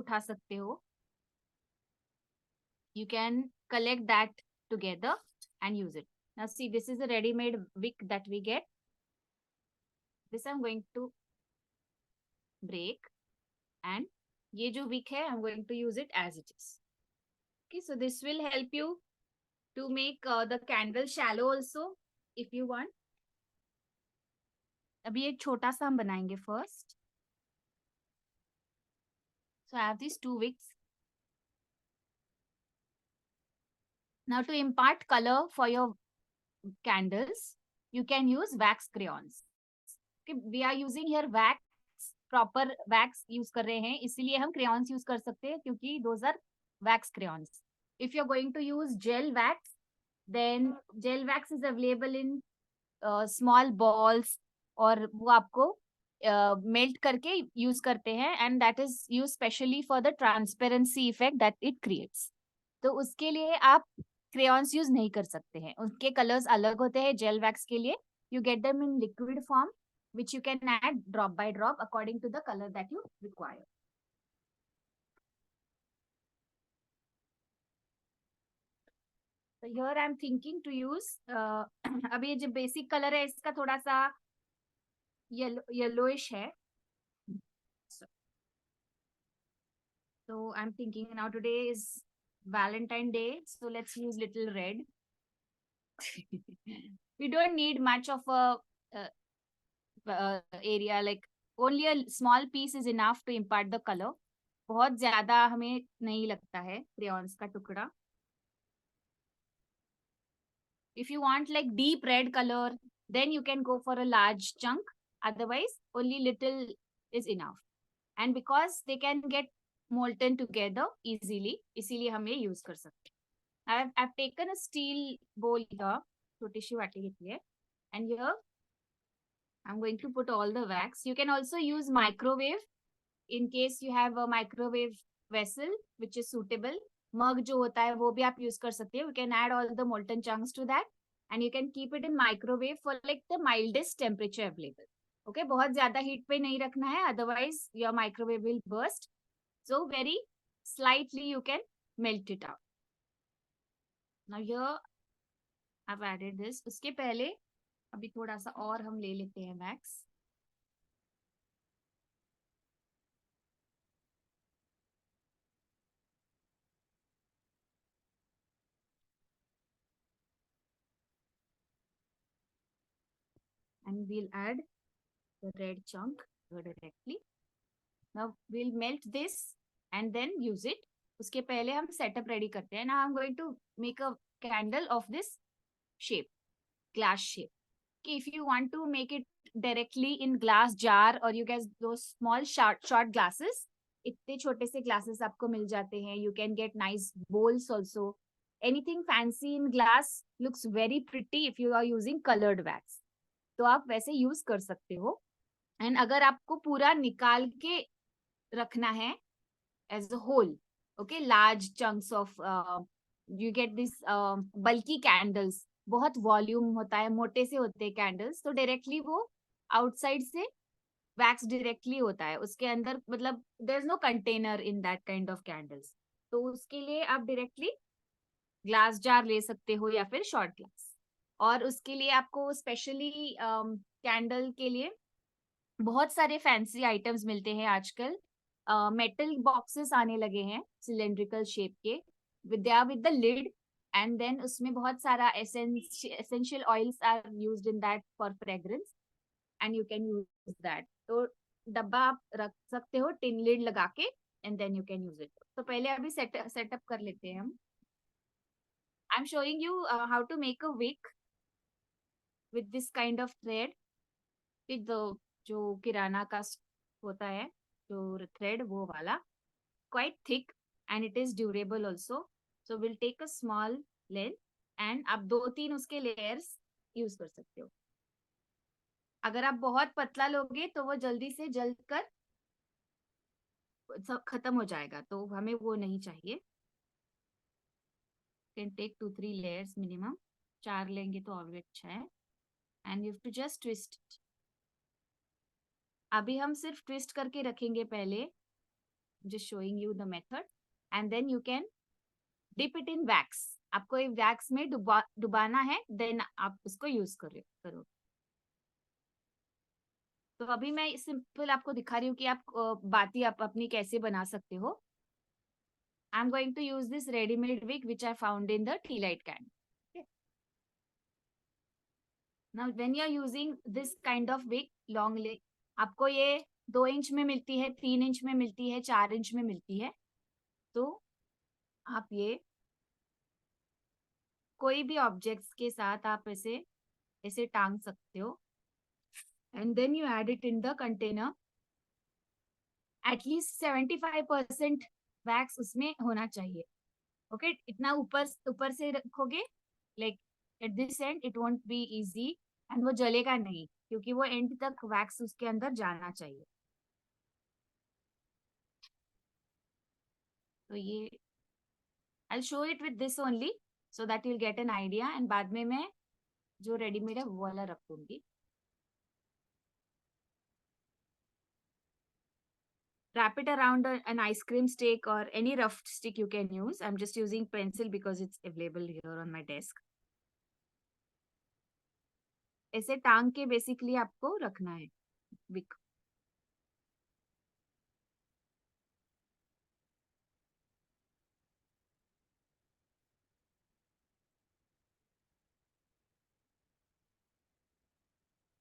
उठा सकते हो. You can collect that together and use it. Now see, this is a ready-made wick that we get. This I'm going to break, and ये जो wick है, I'm going to use it as it is. Okay, so this will help you to make the candle shallow also if you want. अभी एक छोटा सा हम बनाएंगे first. So I have these two wicks. Now to impart color for your candles, you can use wax crayons. Okay, we are using here wax, proper wax use कर रहे हैं, इसीलिए हम crayons use कर सकते हैं क्योंकि those are wax crayons. If you're going to use gel wax, then gel wax is available in small balls और वो आपको मेल्ट करके यूज करते हैं and that is use specially for the transparency effect that it creates. तो उसके लिए आप क्रेयॉन्स यूज नहीं कर सकते हैं, उनके कलर्स अलग होते हैं. जेल वैक्स के लिए you get them in liquid form which you can add drop by drop according to the color that you require. So here I am thinking to use अभी ये जो बेसिक कलर है इसका थोड़ा सा yellowish है. So I'm thinking now today is Valentine Day, so let's use little red. We don't need much of a area, like only a small piece is enough to impart the color. बहुत ज्यादा हमें नहीं लगता है crayons का टुकड़ा. If you want like deep red color, then you can go for a large chunk. Otherwise, only little is enough. And because they can get molten together easily, इसीलिए हम ये use कर सकते हैं. I've taken a steel bowl here, छोटी सी वाटी लेती है, and here I'm going to put all the wax. You can also use microwave in case you have a microwave vessel which is suitable. Mug जो होता है वो भी आप use कर सकते हो. You can add all the molten chunks to that and you can keep it in microwave for like the mildest temperature available. Okay, बहुत ज्यादा heat पे नहीं रखना है, otherwise your microwave will burst. So very slightly you can melt it out. Now here I've added this. उसके पहले अभी थोड़ा सा और हम ले लेते हैं wax. And we'll add the red chunk directly. Now we'll melt this and then use it. उसके पहले हम setup ready करते हैं. Now I'm going to make a candle of this shape, glass shape. Okay, if you want to make it directly in glass jar or you get those small short glasses, इतने छोटे से glasses आपको मिल जाते हैं. You can get nice bowls also. Anything fancy in glass looks very pretty if you are using colored wax. तो आप वैसे use कर सकते हो. एंड अगर आपको पूरा निकाल के रखना है as a whole, okay, large chunks of, you get this bulky candles, बहुत वॉल्यूम होता है, मोटे से होते हैं कैंडल्स, तो डायरेक्टली वो आउटसाइड से वैक्स डायरेक्टली होता है उसके अंदर, मतलब there is no container in that kind of candles. तो उसके लिए आप डायरेक्टली ग्लास जार ले सकते हो या फिर शॉर्ट ग्लास. और उसके लिए आपको स्पेशली कैंडल के लिए बहुत सारे फैंसी आइटम्स मिलते हैं आजकल. मेटल बॉक्सेस आने लगे हैं सिलेंड्रिकल शेप के, with the lid, and then उसमें बहुत सारा essential oils are used in that for fragrance and you can use that. तो डब्बा आप रख सकते हो टिन लिड लगा के and then you can use it. तो पहले अभी सेटअप कर लेते हैं हम. I am showing you how to make a wick with this kind of thread. with the जो किराना का होता है जो thread, वो वाला, quite thick and it is durable also. So we'll take a small length and आप 2-3 उसके layers use कर सकते हो. अगर आप बहुत पतला लोगे तो वो जल्दी से जल कर सब खत्म हो जाएगा, तो हमें वो नहीं चाहिए. can take 2-3 layers minimum. 4 लेंगे तो और भी अच्छा है. And you have to just twist it. अभी हम सिर्फ ट्विस्ट करके रखेंगे पहले, just showing you the method. And then you can dip it in wax. आपको ये वैक्स में डुबाना है, देन आप उसको यूज करो. तो अभी मैं सिंपल आपको दिखा रही हूँ कि आप बाती आप अपनी कैसे बना सकते हो. I am going to use this readymade wick which I found in the tea light can. Now when you are using this kind of wick long leg, आपको ये 2 इंच में मिलती है, 3 इंच में मिलती है, 4 इंच में मिलती है. तो आप ये कोई भी ऑब्जेक्ट्स के साथ आप ऐसे ऐसे टांग सकते हो. And then you add it in the container. At least 75% wax उसमें होना चाहिए. ओके इतना ऊपर ऊपर से रखोगे, like at this and it won't be easy, and वो जलेगा नहीं क्योंकि वो एंड तक वैक्स उसके अंदर जाना चाहिए. तो ये I show it with this only so that you will get an idea. And बाद में मैं जो रेडीमेड है वो वाला रखूंगी. Wrap it around an ice cream stick or any rough stick you can use. I'm just using pencil because it's available here on my desk. ऐसे टांग के बेसिकली आपको रखना है विक.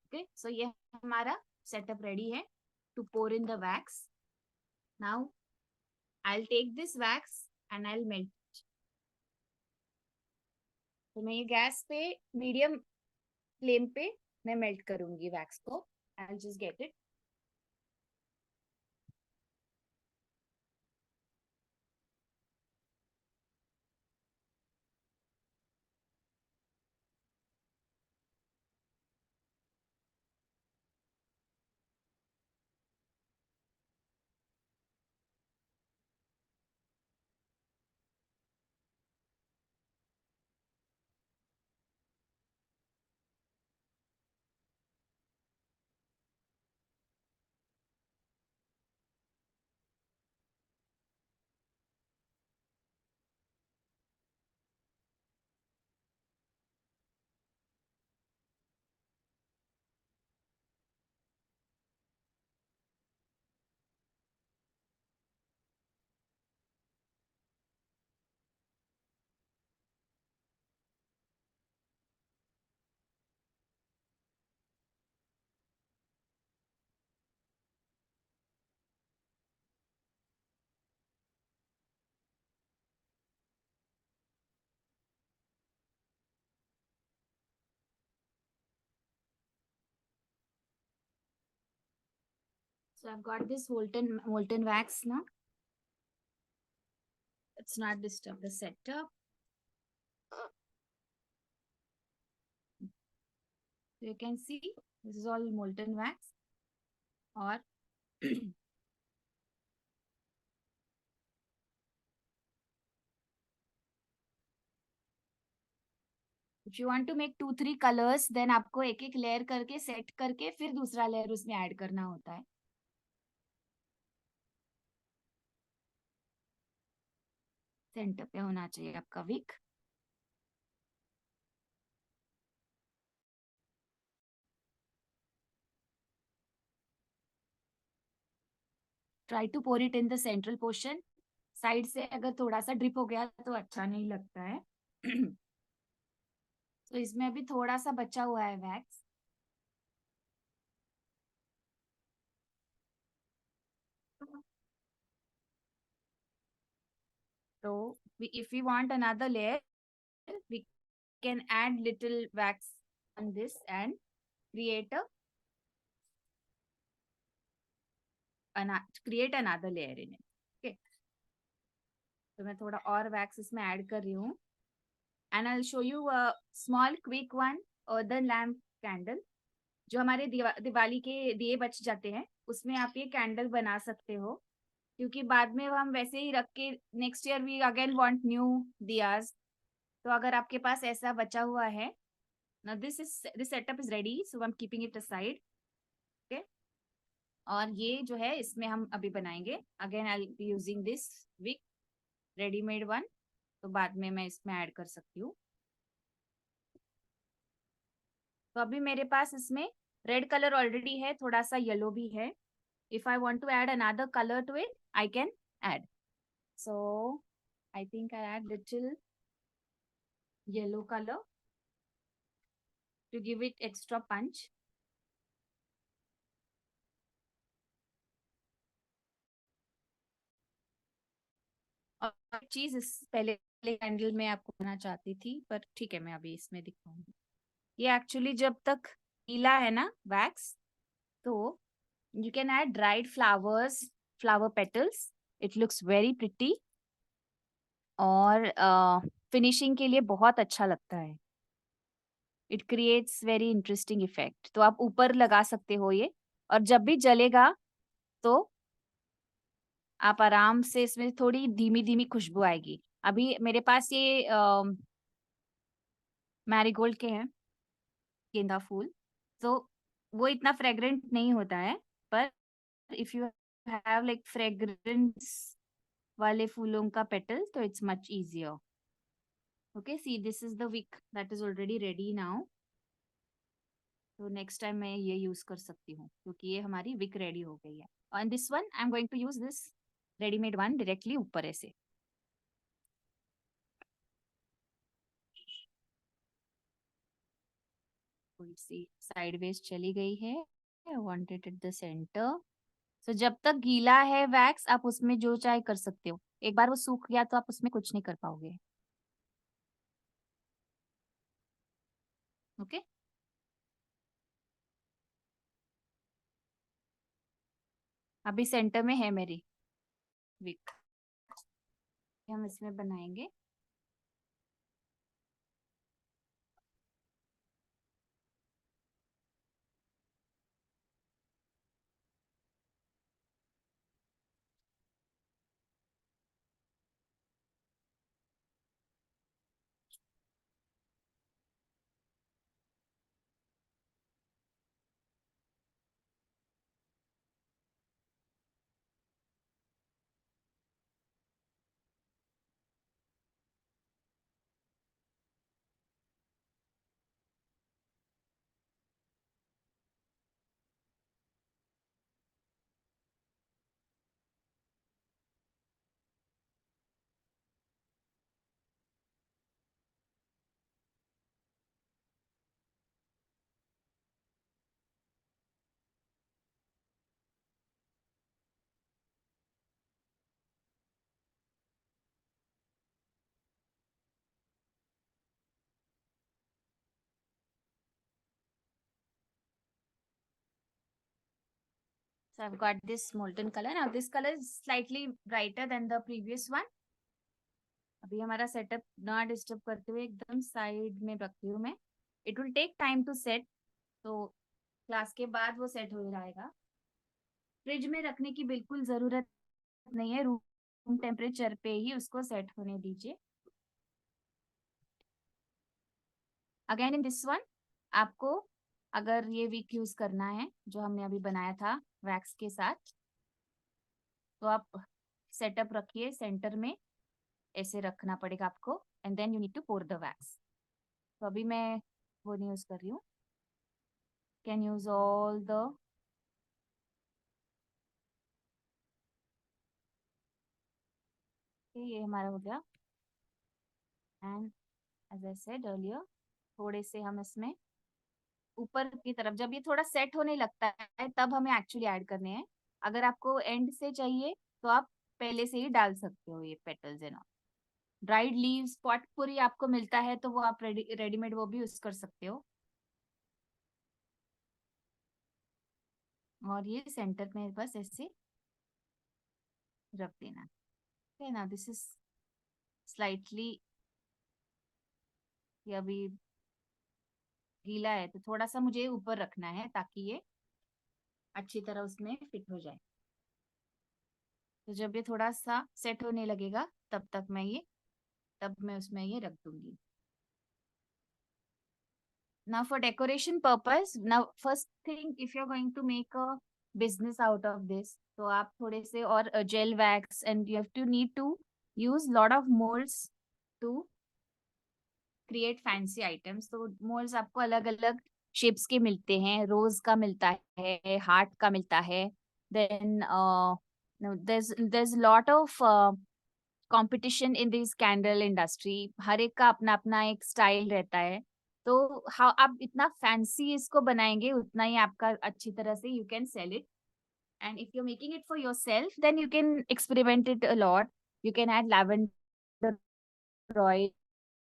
ओके सो ये हमारा सेटअप रेडी है to pour in the wax. Now I'll take this wax and I'll melt. तो मैं ये गैस पे मीडियम फ्लेम पे मैं मेल्ट करूंगी वैक्स को. I'll just get it. So I've got this molten wax now. Let's not disturb the setup. So you can see this is all molten wax. Or if you want to make 2-3 colors, then आपको एक एक layer करके set करके फिर दूसरा layer उसमें add करना होता है. सेंटर पे होना चाहिए आपका wick. Try to pour it in the central portion. Side से अगर थोड़ा सा ड्रिप हो गया तो अच्छा नहीं लगता है. तो इसमें अभी थोड़ा सा बचा हुआ है वैक्स. तो if we want another layer, we can add little wax on this and create create another layer in it. Okay. तो मैं थोड़ा और वैक्स इसमें ऐड कर रही हूँ. And I will show you a small quick one earthen lamp candle. जो हमारे दिवाली के दिए बच जाते हैं उसमें आप ये कैंडल बना सकते हो, क्योंकि बाद में हम वैसे ही रख के next year we again want new diyas. तो अगर आपके पास ऐसा बचा हुआ है, now this setup is ready, so I'm keeping it aside. Okay. और ये जो है इसमें हम अभी बनाएंगे. Again I be using this wick readymade one. तो बाद में मैं इसमें ऐड कर सकती हूँ. तो अभी मेरे पास इसमें रेड कलर ऑलरेडी है, थोड़ा सा येलो भी है. If I want to add another colour to it I can add. So I think I add little yellow colour to give it extra punch. और एक चीज इस पहले कैंडल में आपको बताना चाहती थी, पर ठीक है मैं अभी इसमें दिखाऊंगी. ये एक्चुअली जब तक गीला है ना वैक्स, तो you can add dried flowers, flower petals. It looks very pretty. और फिनिशिंग के लिए बहुत अच्छा लगता है. It creates very interesting effect. तो आप ऊपर लगा सकते हो ये. और जब भी जलेगा तो आप आराम से, इसमें थोड़ी धीमी धीमी खुशबू आएगी. अभी मेरे पास ये मैरीगोल्ड के हैं, गेंदा फूल. तो वो इतना फ्रेग्रेंट नहीं होता है. पर if you have like fragrance वाले फूलों का पेटल, तो it's much easier. Okay, see this is the wick that is already ready now. तो नेक्स्ट टाइम मैं ये यूज कर सकती हूँ क्योंकि ये हमारी विक रेडी हो गई है. और this one I am going to use this readymade one directly ऊपर ऐसे. थोड़ी सी साइडवेज चली गई है. I want it at the centre. So जब तक गीला है वैक्स, आप उसमें जो चाहे कर सकते हो. एक बार वो सूख गया तो आप उसमें कुछ नहीं कर पाओगे. Okay okay? अभी सेंटर में है मेरी विक. हम इसमें बनाएंगे. So I've got this molten color. Now this color is slightly brighter than the previous one. अभी हमारा सेटअप ना डिस्टर्ब करते हुए एकदम साइड में रखती हूँ मैं. It will take time to set. तो क्लास के बाद वो सेट हो जाएगा. फ्रिज में रखने की बिल्कुल जरूरत नहीं है. रूम टेम्परेचर पे ही उसको सेट होने दीजिए. अगेन इन दिस वन, आपको अगर ये वीक यूज करना है जो हमने अभी बनाया था वैक्स के साथ, तो आप सेटअप रखिए सेंटर में. ऐसे रखना पड़ेगा आपको. And then you need to pour the wax. तो अभी मैं वो नहीं यूज कर रही हूँ. Can use all the. ये हमारा हो गया. And as I said earlier, थोड़े से हम इसमें ऊपर की तरफ, जब ये थोड़ा सेट होने लगता है तब हमें एक्चुअली ऐड करने हैं. अगर आपको एंड से चाहिए तो आप पहले से ही डाल सकते हो ये petals and all. Dried leaves potpourri आपको मिलता है तो वो आप रेडीमेड वो भी यूज कर सकते हो. और ये सेंटर में बस ऐसे रख देना है ना. दिस इज स्लाइटली, ये अभी गीला है तो थोड़ा सा मुझे ऊपर रखना है ताकि ये अच्छी तरह उसमें फिट हो जाए. तो जब ये थोड़ा सा सेट होने लगेगा तब मैं उसमें ये रख दूंगी. Now for decoration purpose, now first thing, if you're going to make a business out of this. तो आप थोड़े से और gel wax and you have to need to use lot of molds to create fancy items. तो molds आपको अलग अलग shapes के मिलते हैं, रोज का मिलता है, हार्ट का मिलता है, then there's lot of competition in this candle industry. हर एक का अपना अपना एक स्टाइल रहता है. तो हाँ, आप इतना फैंसी इसको बनाएंगे उतना ही आपका अच्छी तरह से you can sell it. And if you are making it for yourself then you can experiment it a lot. You can add lavender oil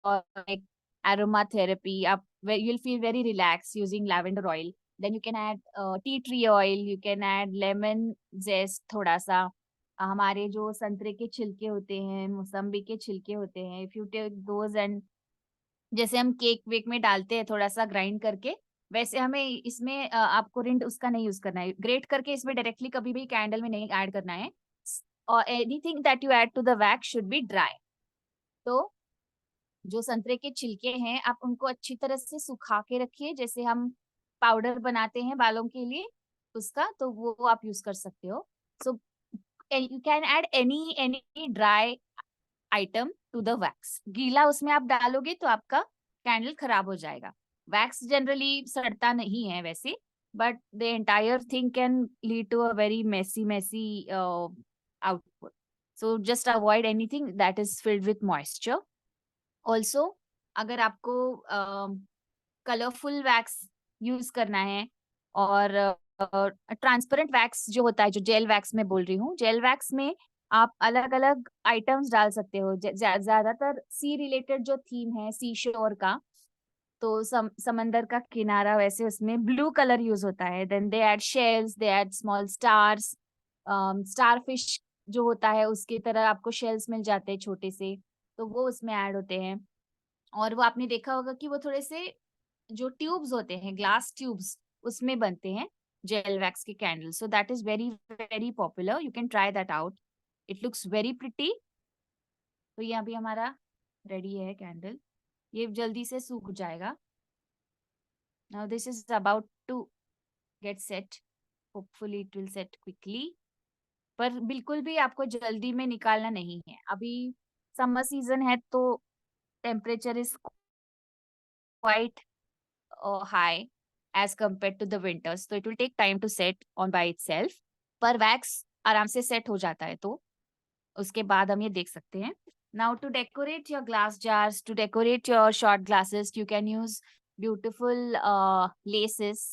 or like aromatherapy. Up where you'll feel very relaxed using lavender oil. Then you can add tea tree oil. You can add lemon zest थोड़ा सा. हमारे जो संतरे के छिलके होते हैं, मौसम्बी के छिलके होते हैं, if you take those and जैसे हम केक वेक में डालते हैं थोड़ा सा ग्राइंड करके, वैसे हमें इसमें आपको रिंड उसका नहीं यूज करना है. ग्रेट करके इसमें डायरेक्टली कभी भी कैंडल में नहीं ऐड करना है. और anything that you add to the wax should be dry. तो जो संतरे के छिलके हैं आप उनको अच्छी तरह से सुखा के रखिए, जैसे हम पाउडर बनाते हैं बालों के लिए उसका, तो वो आप यूज कर सकते हो. So you can add any any dry item to the wax. गीला उसमें आप डालोगे तो आपका कैंडल खराब हो जाएगा. वैक्स जनरली सड़ता नहीं है वैसे, but the entire thing can lead to a very messy messy output. So just avoid anything that is filled with moisture. Also अगर आपको कलरफुल वैक्स यूज करना है और ट्रांसपेरेंट वैक्स जो होता है, जो जेल वैक्स में बोल रही हूँ, जेल वैक्स में आप अलग अलग आइटम्स डाल सकते हो. ज्यादातर सी रिलेटेड जो थीम है सी शोर का, तो समंदर का किनारा, वैसे उसमें ब्लू कलर यूज होता है. Then they add shells, they add small stars. Star fish जो होता है उसकी तरह आपको शेल्स मिल जाते हैं छोटे से, तो वो उसमें ऐड होते हैं. और वो आपने देखा होगा कि वो थोड़े से जो ट्यूब्स होते हैं, ग्लास ट्यूब्स, उसमें बनते हैं जेल वैक्स के candle. So that is very very popular. You can try that out. It looks very pretty. तो ये अभी हमारा रेडी है कैंडल. ये जल्दी से सूख जाएगा. Now this is about to get set. Hopefully it will set quickly. पर बिल्कुल भी आपको जल्दी में निकालना नहीं है. अभी समर सीजन है तो temperature is quite high as compared to the winters. So it will take time to set on by itself. पर वैक्स आराम से सेट हो जाता है, तो उसके बाद हम ये देख सकते हैं. Now to decorate your glass jars, to decorate your shot glasses, you can use beautiful laces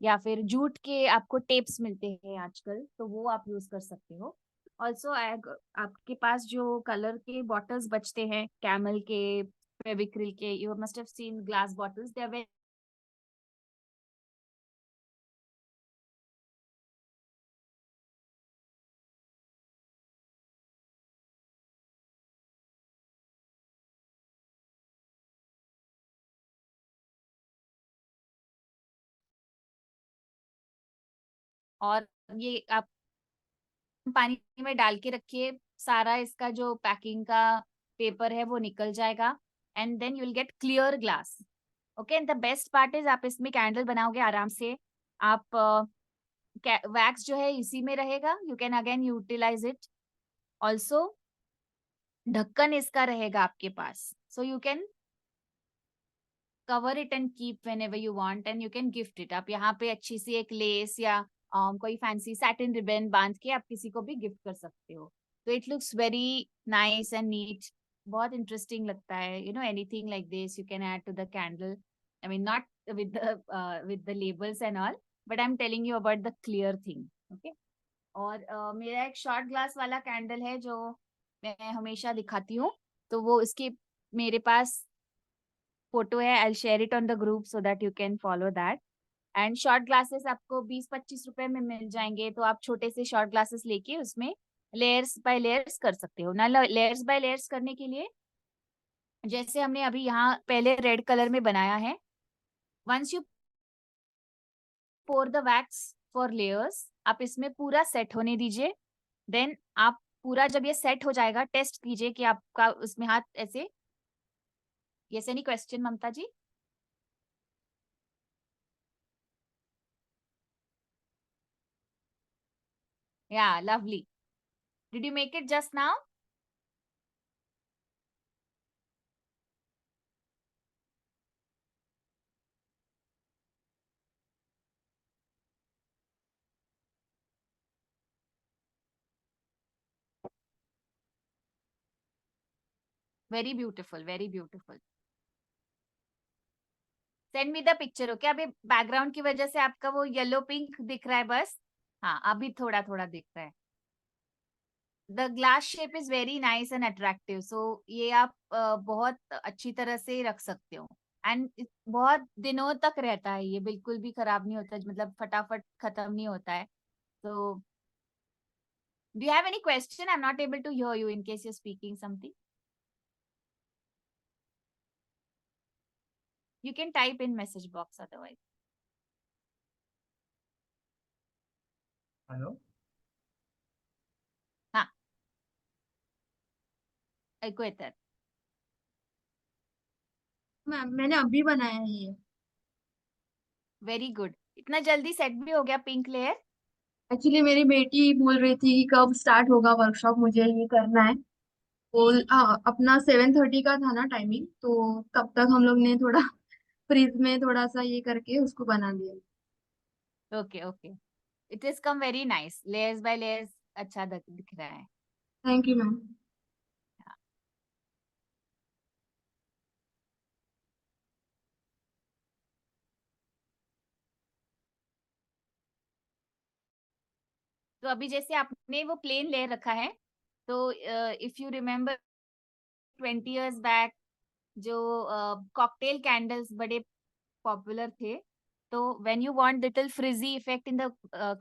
या फिर जूट के आपको टेप्स मिलते हैं आजकल, तो वो आप यूज कर सकते हो. ऑल्सो आपके पास जो कलर के बॉटल्स बचते हैं, कैमल के, फेविक्रिल के, you must have seen glass bottles, they are और ये आप पानी में डाल के रखिए, सारा इसका जो पैकिंग का पेपर है वो निकल जाएगा. And then you will get clear glass. Okay. And the best part is आप इसमें कैंडल बनाओगे आराम से. आप वैक्स जो है इसी में रहेगा. You can again utilise it. Also ढक्कन इसका रहेगा आपके पास, so you can cover it and keep whenever you want and you can gift it. आप यहाँ पे अच्छी सी एक लेस या कोई फैंसी सैटिन रिबन बांध के आप किसी को भी गिफ्ट कर सकते हो. तो it looks very nice and neat. बहुत इंटरेस्टिंग लगता है. You know, anything like this you can add to the candle. I mean not with the labels and all, but I am telling you about the clear thing. Okay. और मेरा एक short glass वाला candle है जो मैं हमेशा दिखाती हूँ, तो वो इसके मेरे पास फोटो है. I share it on the group so that you can follow that. And short glasses आपको 20-25 रुपए में मिल जाएंगे, तो आप छोटे से शॉर्ट ग्लासेस लेके उसमें लेयर्स बाय लेयर्स कर सकते हो ना. लेयर्स बाय लेयर्स करने के लिए जैसे हमने अभी यहाँ पहले रेड कलर में बनाया है, once you pour the wax for layers, आप इसमें पूरा सेट होने दीजिए. देन आप पूरा जब ये सेट हो जाएगा, टेस्ट कीजिए कि आपका उसमें हाथ ऐसे. Yes, any question Mamata ji? Yeah, lovely. Did you make it just now? Very beautiful, very beautiful. Send me the picture okay. अभी बैकग्राउंड की वजह से आपका वो येलो पिंक दिख रहा है बस. हाँ, अभी थोड़ा थोड़ा दिख रहा है. The glass shape is very nice and attractive. So ये आप बहुत अच्छी तरह से रख सकते हो. एंड बहुत दिनों तक रहता है, ये बिल्कुल भी खराब नहीं होता, मतलब फटाफट खत्म नहीं होता है. तो do you have any question? I am not able to hear you in case you speaking something. You can type in message box otherwise. Hello. हाँ, ऐकू येतात. मैम मैंने अभी बनाया है ये. Very good. इतना जल्दी सेट भी हो गया पिंक लेयर. एक्चुअली मेरी बेटी बोल रही थी कि कब स्टार्ट होगा वर्कशॉप, मुझे ये करना है. वो अपना 7:30 का था ना टाइमिंग, तो तब तक हम लोग ने थोड़ा फ्रीज में थोड़ा सा ये करके उसको बना दिया. Okay okay. It is come very nice, layers by layers. अच्छा दिख रहा है. Thank you ma'am. तो अभी जैसे आपने वो प्लेन लेयर रखा है, तो if you remember 20 years back जो कॉकटेल कैंडल्स बड़े पॉपुलर थे, तो when you want little फ्रिजी effect in the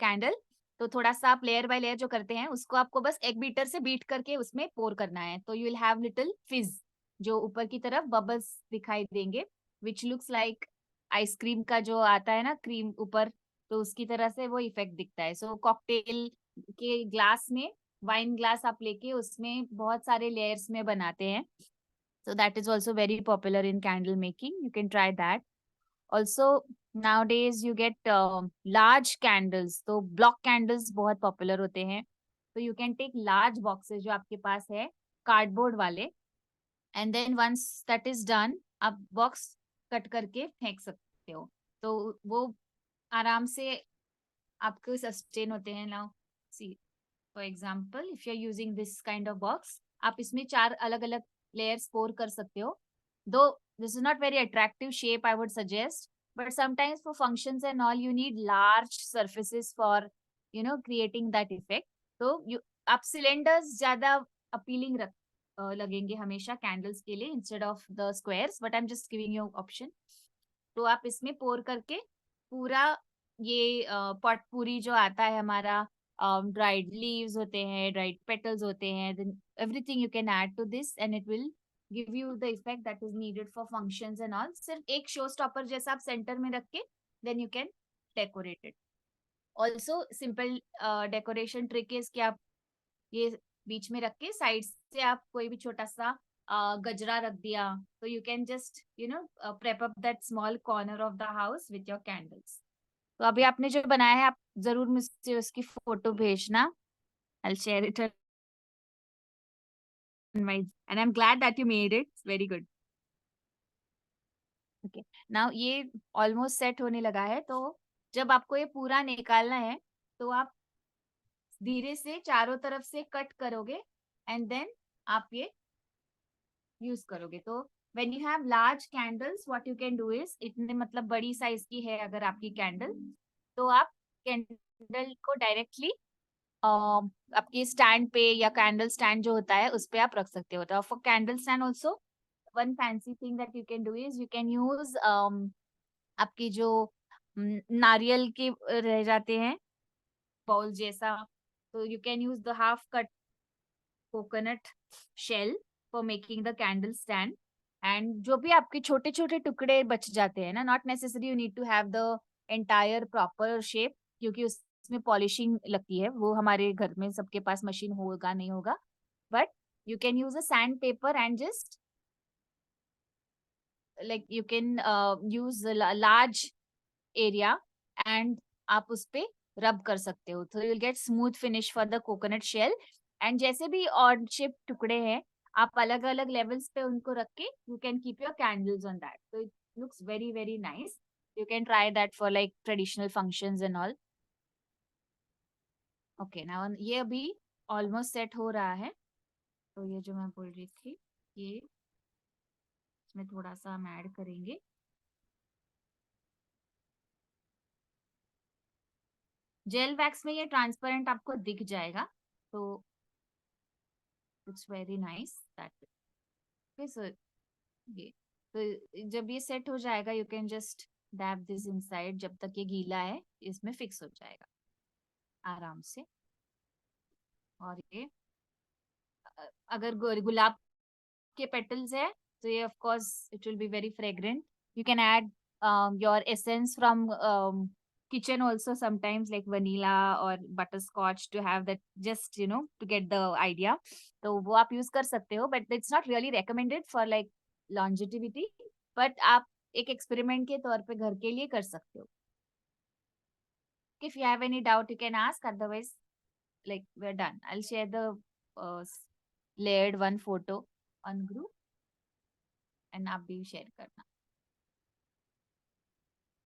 candle, तो थोड़ा सा आप लेयर बाय लेयर जो करते हैं उसको आपको बस एक बीटर से बीट करके उसमें पोर करना है, तो यू विल हैव लिटिल फिज, जो ऊपर की तरफ बबल्स दिखाई देंगे, विच लुक्स लाइक आइसक्रीम का जो आता है ना क्रीम ऊपर, तो उसकी तरह से वो इफेक्ट दिखता है. सो कॉकटेल के ग्लास में, वाइन ग्लास आप लेके उसमें बहुत सारे लेयर्स में बनाते हैं. So that is also very popular in candle making. You can try that. Also, nowadays you get large candles. तो block candles बहुत popular होते हैं. So you can take large boxes जो आपके पास है, cardboard वाले, and then once that is done, आप box cut करके फेंक सकते हो. तो वो आराम से आपको सस्टेन होते हैं. Now see for example, if you are using this kind of box, आप इसमें 4 अलग अलग लेयर्स पोर कर सकते हो. दो this is not very attractive shape I would suggest, but sometimes for functions and all you need large surfaces for creating that effect. तो आप सिलेंडर्स ज्यादा अपीलिंग लगेंगे हमेशा कैंडल्स के लिए instead of the squares, but I am just giving you option. तो आप इसमें पोर करके पूरा ये पॉटपूरी जो आता है हमारा, ड्राइड लीव्स होते हैं, ड्राइड पेटल्स होते हैं, then everything you can add to this and it will give you the effect that is needed for functions and all. सिर्फ एक शो स्टॉपर जैसा आप सेंटर में रख के then you can decorate it. Also simple decoration trick is कि आप ये बीच में रख के साइड से आप कोई भी छोटा सा गजरा रख दिया, तो you can just prep up that small corner of the house with your candles. तो अभी आपने जो बनाया है, आप जरूर मुझसे उसकी फोटो भेजना. I share it on my, and I'm glad that you made it. It's very good. Okay. Now ये ऑलमोस्ट सेट होने लगा है, तो जब आपको ये पूरा निकालना है तो आप धीरे से चारों तरफ से कट करोगे एंड देन आप ये यूज करोगे. तो when you have large candles what you can do is, इतने मतलब बड़ी साइज की है अगर आपकी कैंडल, तो आप कैंडल को डायरेक्टली आपके स्टैंड पे या कैंडल स्टैंड जो होता है उस पे आप रख सकते हो. तो for candle stand also one fancy thing that you can do is you can use आपकी जो नारियल के रह जाते हैं बाउल जैसा, तो you can use the half cut coconut shell for making the candle stand. And जो भी आपके छोटे छोटे टुकड़े बच जाते हैं ना, not necessary you need to have the entire proper shape, क्योंकि उसमें पॉलिशिंग लगती है, वो हमारे घर में सबके पास मशीन होगा नहीं होगा, but you can use a sandpaper and just like you can use a large area and आप उस पे रब कर सकते हो, तो you'll get smooth finish for the coconut shell. And जैसे भी odd shaped टुकड़े हैं, आप अलग अलग लेवल्स पे उनको रख के you can keep your candles on that. So it looks very very nice. You can try that for like traditional functions and all. Okay, now ये अभी ऑलमोस्ट सेट हो रहा है. तो ये जो मैं बोल रही थी, ये इसमें थोड़ा सा हम ऐड करेंगे. जेल वैक्स में ये ट्रांसपेरेंट आपको दिख जाएगा, तो it's very nice that. Okay, so ये तो जब ये सेट हो जाएगा, you can just dab this inside. जब तक ये गीला है, इसमें फिक्स हो जाएगा आराम से. और ये अगर गुलाब के पेटल्स है, तो ये of course it will be very fragrant. You can add your essence from kitchen also sometimes, like vanilla or butterscotch, to have that, just to get the idea. तो वो आप यूज कर सकते हो, but it's not really recommended for like longevity. but आप एक experiment के तौर पे घर के लिए कर सकते हो. if you have any doubt you can ask, otherwise like we're done. I'll share the uh, layered one photo on group, and आप भी शेयर करना.